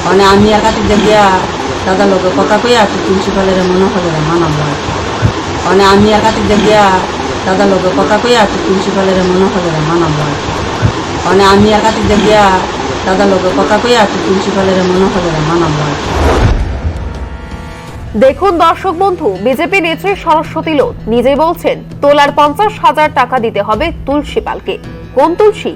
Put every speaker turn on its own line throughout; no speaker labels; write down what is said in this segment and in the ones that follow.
মানে আমি আর কাটি গিয়া দাদা লোক কথা কইয়া প্রিন্সিপালের মনে হলে মানাম মানে আমি আর কাটি গিয়া দাদা লোক কথা কইয়া প্রিন্সিপালের মনে হলে মানাম মানে আমি আর কাটি গিয়া দাদা লোক কথা কইয়া প্রিন্সিপালের মনে হলে মানাম।
দেখুন দর্শক বন্ধু, বিজেপি নেত্রী সরস্বতী লোধ নিজেই বলছেন তোলার 50,000 টাকা দিতে হবে তুলসী পালকে। কোন তুলসী?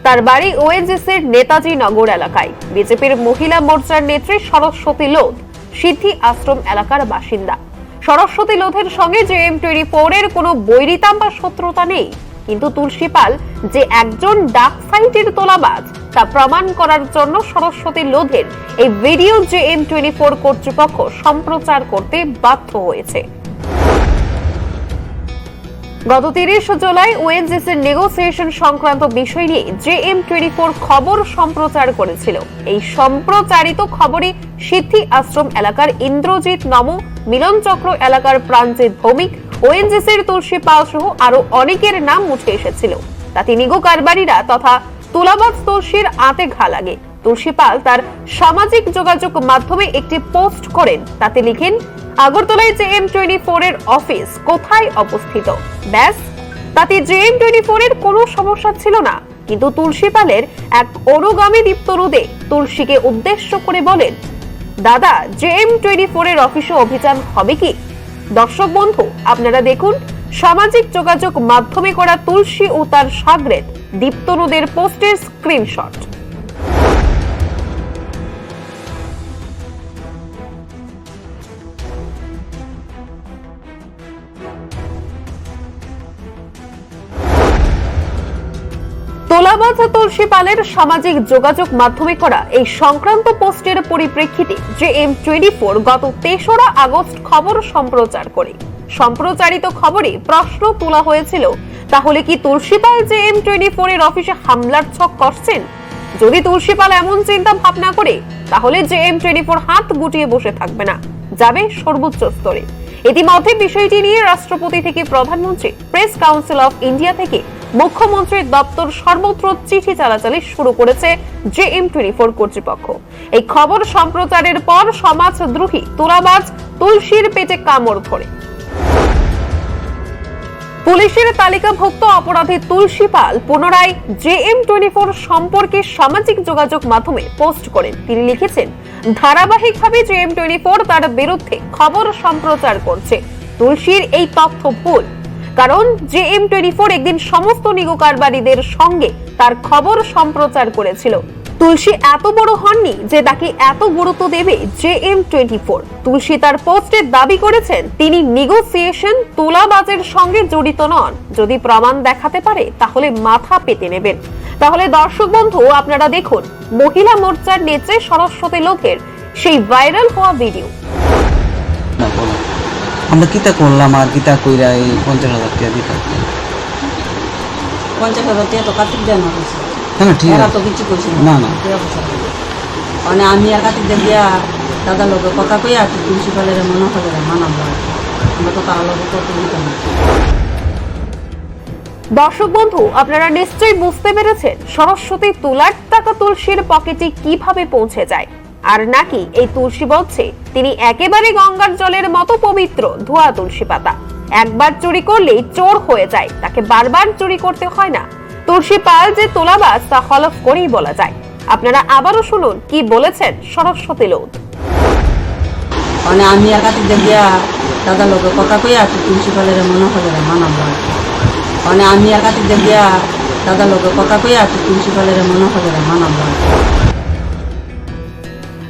তার বাড়ি ওএনজিসির নেতাজি নগর এলাকায়। বিজেপির মহিলা মোর্চার নেত্রী সরস্বতী লোধ সিদ্ধি আশ্রম এলাকার বাসিন্দা। সরস্বতী লোধের সঙ্গে JM24 এর কোনো বৈরিতাম বা শত্রুতা নেই, কিন্তু তুলসী পাল যে একজন ডাক সাইটের তোলাবাজ তা প্রমাণ করার জন্য সরস্বতী লোধের এই ভিডিও JM24 কর্তৃপক্ষ সম্প্রচার করতে বাধ্য হয়েছে। গত 30 জুলাই ওএনজিসির নেগোসিয়েশন সংক্রান্ত বিষয় নিয়ে JM24 খবর সম্প্রচার করেছিল। এই সম্প্রচারিত খবরে সিদ্ধি আশ্রম এলাকার ইন্দ্রজিৎ নম, মিলন চক্র এলাকার প্রাঞ্জিত ভৌমিক, ওএনজিসির তুলসী পাল সহ আরো অনেকের নাম উঠে এসেছিল। তাতে নিগো কারবারিরা তথা তুলাবাজ তুলসীর আতে ঘা লাগে। তুলসী পাল তার সামাজিক যোগাযোগ মাধ্যমে একটি পোস্ট করেন। তাতে লিখেন, আগরতলায় JM24 এর অফিস কোথায় অবস্থিত? ব্যাস, তাতে JM24 এর কোনো সমস্যা ছিল না। কিন্তু তুলসী পালের এক অনুগামী দীপ্তরুদে তুলসীকে উদ্দেশ্য করে বলেন, দাদা JM24 এর অফিসে অভিযান হবে কি? দর্শক বন্ধু, আপনারা দেখুন সামাজিক যোগাযোগ মাধ্যমে করা তুলসী ও তার সাগরেদ দীপ্তরুদের পোস্টের স্ক্রিনশট। তোলাবাজ তুলসী পালের সামাজিক যোগাযোগ মাধ্যমে করা এই সংক্রান্ত পোস্টের পরিপ্রেক্ষিতে JM24 গত 3রা আগস্ট খবর সম্প্রচার করে। সম্প্রচারিত খবরে প্রশ্ন তোলা হয়েছিল, তাহলে কি তুলসী পাল JM24 এর অফিসে হামলার ছক কষছেন? যদি তুলসী পাল এমন চিন্তা ভাবনা করে, তাহলে JM24 হাত গুটিয়ে বসে থাকবে না, যাবে সর্বোচ্চ স্তরে। ইতিমধ্যে বিষয়টি নিয়ে রাষ্ট্রপতি থেকে প্রধানমন্ত্রী, প্রেস কাউন্সিল অফ ইন্ডিয়া থেকে মুখ্যমন্ত্রীর দপ্তর সর্বত্র চিঠি চালাচালি শুরু করেছে JM24 কর্তৃপক্ষ। এই খবর সম্প্রচারের পর সমাজদ্রোহী তোলাবাজ তুলসীর পেটে কামড় ধরে। পুলিশের তালিকাভুক্ত অপরাধী তুলসী পাল পুনরায় JM24 সম্পর্কে সামাজিক যোগাযোগ মাধ্যমে পোস্ট করেন। তিনি লিখেছেন, ধারাবাহিকভাবে JM24 তার বিরুদ্ধে খবর সম্প্রচার করছে। তুলসীর এই তথ্য ভুল, কারণ JM24 একদিন সমস্ত নিগো কারবারিদের সঙ্গে তার খবর সম্প্রচার করেছিল। তুলসী এত বড় হননি যে তাকে এত গুরুত্ব দেবে JM24। তুলসী তার পোস্টে দাবি করেছেন তিনি নেগোসিয়েশন তোলাবাজের সঙ্গে জড়িত নন। যদি প্রমাণ দেখাতে পারে তাহলে মাথা পেতে নেবেন। তাহলে দর্শক বন্ধু, আপনারা দেখুন মহিলা মোর্চার নেত্রী সরস্বতী লোধের সেই ভাইরাল হওয়া ভিডিও।
আমরা কিতা করলাম আর কিতা কইরা এই 50,000 টাকা দিতাম?
50,000 টাকা তো কাটিক দেন হয়েছে
না ঠিক
এরা
আছে,
তো কিছু করছে
না না
মানে আমি আর কাটিক গিয়া দাদা লোক কথা কইয়া প্রিন্সিপালের মনে হলে মানাম। আমরা তো তার লোক কত দিতাম না।
দর্শক বন্ধু, আপনারা নিশ্চয়ই বুঝতে পেরেছেন সরস্বতী তোলার টাকা তুলসীর পকেটে কিভাবে পৌঁছে যায়। আর নাকি এই তুলসী বলছে তিনি একেবারে গঙ্গার জলের মতো পবিত্র ধোয়া তুলসী পাতা। একবার চুরি করলেই চোর হয়ে যায়, তাকে বারবার চুরি করতে হয় না। তুলসী পাল যে তোলাবাজ তা হলফ করেই বলা যায়। আপনারা আবারও শুনুন কি বলেছেন সরস্বতী লোধ।
মানে আমি আর কাটিক গিয়া দাদা লোক কথা কইয়া প্রিন্সিপালের মনে হলে মানাম। মানে আমি আর কাটিক গিয়া দাদা লোক কথা কইয়া প্রিন্সিপালের মনে হলে মানাম।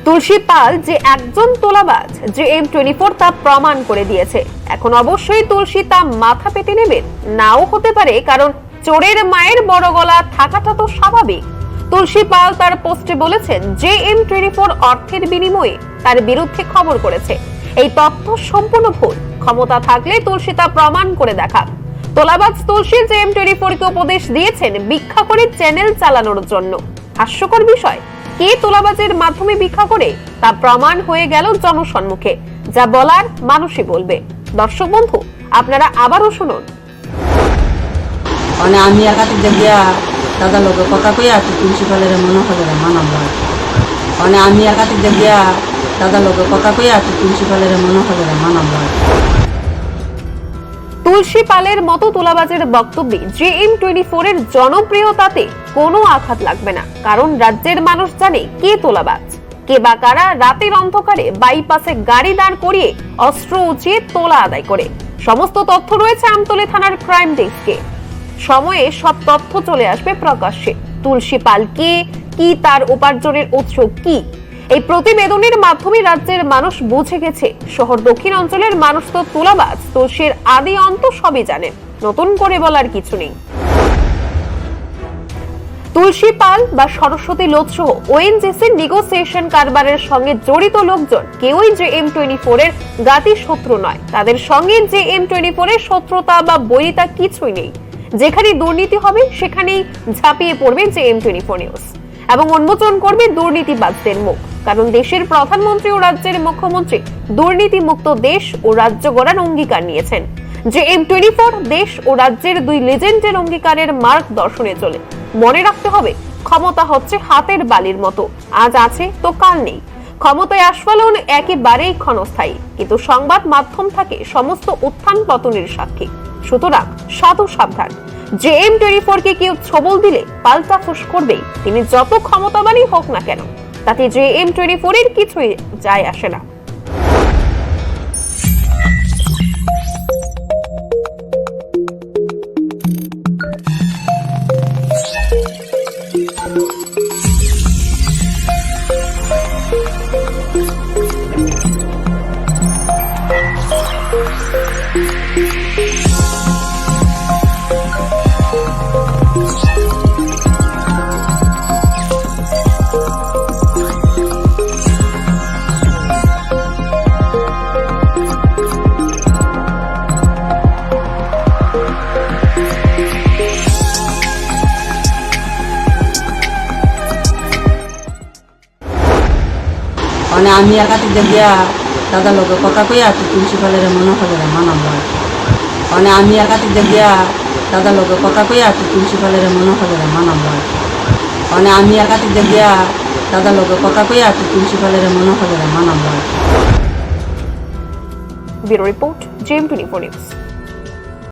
তুলসী পাল যে একজন তোলাবাজ JM24 তা প্রমাণ করে দিয়েছে। এখন অবশ্যই তুলসী তা মাথা পেতে নেবেন, নাও হতে পারে, কারণ চোরের মায়ের বড় গলা থাকাটা তো স্বাভাবিক। তুলসী পাল তার পোস্টে বলেছেন JM24 অর্থের বিনিময়ে তার বিরুদ্ধে খবর করেছে। এই তথ্য সম্পূর্ণ ভুল। ক্ষমতা থাকলে তুলসী তা প্রমাণ করে দেখাক। তোলাবাজ তুলসী JM24 কে উপদেশ দিয়েছেন ভিক্ষা করে চ্যানেল চালানোর জন্য। হাস্যকর বিষয়, কে তোলাবাজের মাধ্যমে ভিক্ষা করে তা প্রমাণ হয়ে গেল জনসম্মুখে। যা বলার মানুষই বলবে। দর্শক বন্ধু, আপনারা আবারও শুনুন।
মানে আমি আর কাটিক গিয়া দাদা লোক কথা কইয়া প্রিন্সিপালের মনে হলে মানাম। মানে আমি আর কাছে গিয়া দাদার লোক কথা কইয়া প্রিন্সিপালের মনে হলে মানাবো।
তুলসী পালের মতো তোলাবাজের বক্তব্যে JM24 এর জনপ্রিয়তাতে কোনো আঘাত লাগবে না, কারণ রাজ্যের মানুষ জানে কে তোলাবাজ, কে বা কারা রাতের অন্ধকারে বাইপাসে গাড়ি দাঁড় করিয়ে অস্ত্র উঁচিয়ে তোলা আদায় করে। সমস্ত তথ্য রয়েছে আমতলী থানার ক্রাইম ডেস্কে। সময়ে সব তথ্য চলে আসবে প্রকাশ্যে। তুলসী পাল কে, কি তার উপার্জনের উৎস কি, এই প্রতিবেদনের মাধ্যমে রাজ্যের মানুষ বুঝে গেছে শহর দক্ষিণ অঞ্চলের মানুষ তো তোলাবাজ তুলসীর আদি অন্ত সবই জানেন, নতুন করে বলার কিছু নেই। তুলসী পাল বা সরস্বতী লোধ সহ ওএনজিসির নেগোসিয়েশন কারবারের সঙ্গে জড়িত লোকজন কেউই JM24 এর গাতি শত্রু নয়। তাদের সঙ্গে JM24 এর শত্রুতা বা বৈরিতা কিছুই নেই। যেখানে দুর্নীতি হবে সেখানেই ঝাঁপিয়ে পড়বে JM24 নিউজ এবং উন্মোচন করবে দুর্নীতিবাজদের মুখ, কারণ দেশের প্রধানমন্ত্রী ও রাজ্যের মুখ্যমন্ত্রী দুর্নীতি মুক্ত দেশ ও রাজ্য গড়ার অঙ্গীকার নিয়েছেন। JM24 দেশ ও রাজ্যের দুই লেজেন্ডের অঙ্গীকারের মার্গ দর্শনে চলে। মনে রাখতে হবে, ক্ষমতা হচ্ছে হাতের বালির মতো, আজ আছে তো কাল নেই। ক্ষমতায় আস্ফালন একেবারেই ক্ষণস্থায়ী, কিন্তু সংবাদ মাধ্যম থাকে সমস্ত উত্থান পতনের সাক্ষী। সুতরাং সাধু সাবধান, JM24 কে কেউ ছবল দিলে পাল্টা ফুস করবেই, তিনি যত ক্ষমতাবানই হোক না কেন, তাতে JM24 এর কিছুই যায় আসে না।
মানে আমি আর কাছে গিয়া দাদার লোক কথা কইয়া প্রিন্সিপালের মনে হলে মানাবো। মানে আমি আর কাছে গিয়া দাদার লোক কথা কইয়া প্রিন্সিপালের মনে হলে মানাবো। মানে আমি আর কাছে গিয়া দাদার লোক কথা কইয়া প্রিন্সিপালের মনে হলে মানাবো।
Bureau report, JM24 news.